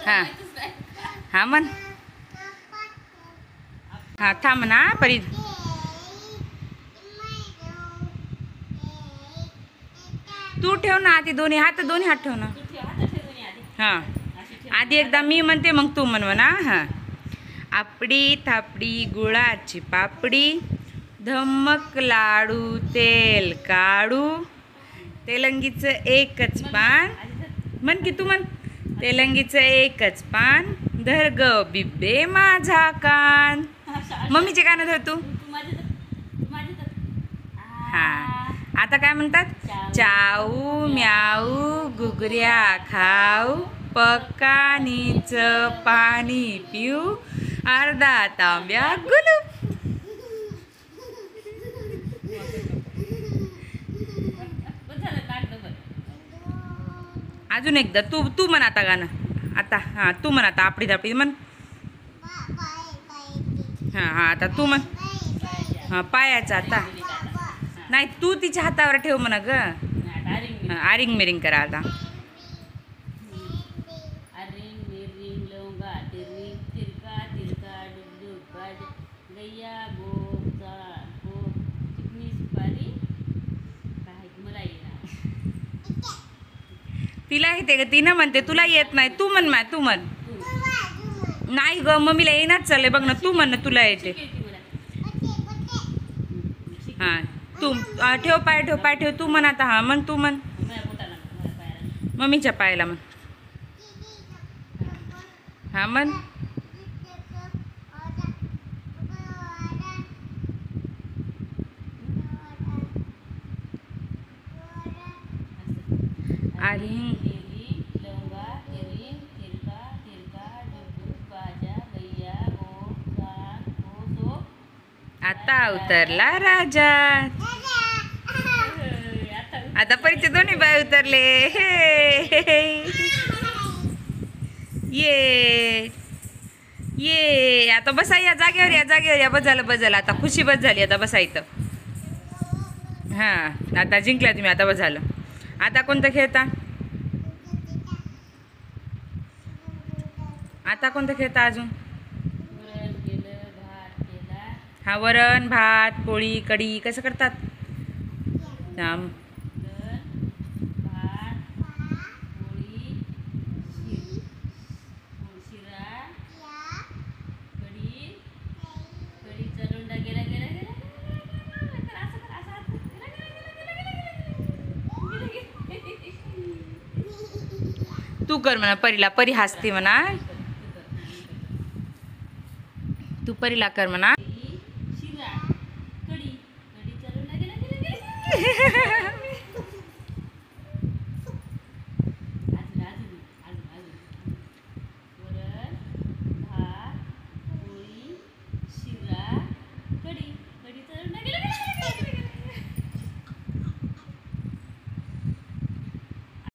हां हां म्हण. हां थांब ना परी. तू ठेव ना आधी दोन्ही हात ठेव ना. हां आधी एकदा मी म्हणते मग तू म्हण म्हणा. हां आपडी थापडी गुळाची पापडी, धम्मक लाडू तेल काढू, तेलंगीचं एकच पान म्हण की तू म्हण. तेलंगीचं एकच पान, धर ग बिब्बे माझा कान. मम्मीचे कान धर तू. हां आता काय म्हणतात. चाऊ म्याऊ घुगऱ्या खाऊ, पकानीच पाणी पिऊ, अर्धा तांब्या गुलू. अजून एकदा तू तू म्हण आता गाणं. आता हां तू म्हण आता. आपडी थापडी म्हण. हां हां आता तू म्हण. हां पायाचा आता नाही तू तिच्या हातावर ठेव म्हणा ग. आरिंग मिरिंग करा आता. तिला येते ग तिनं म्हणते तुला येत नाही. तू म्हण तू म्हण. नाही ग मम्मीला येणार चाललंय बघ ना. तू म्हण ना तुला येते. हां तू ठेव पाय ठेव. तू म्हण आता. हां म्हण तू म्हण. मम्मीच्या पायाला म्हण. हां म्हण. आरिंग आता उतरला राजा. आता परीचे दोन्ही बाय उतरले. ये ये आता बसा या जागेवर. या बस झालं आता खुशी बस झाली. आता बसा इथं. हां आता जिंकला तुम्ही. आता बस झालं. आता कोणतं खेळता. आता कोणतं खेळता अजून. हा वरण भात पोळी कढी कसं करतात. तू कर म्हणा परीला. परी हसते म्हणा. तू परीला कर म्हणा.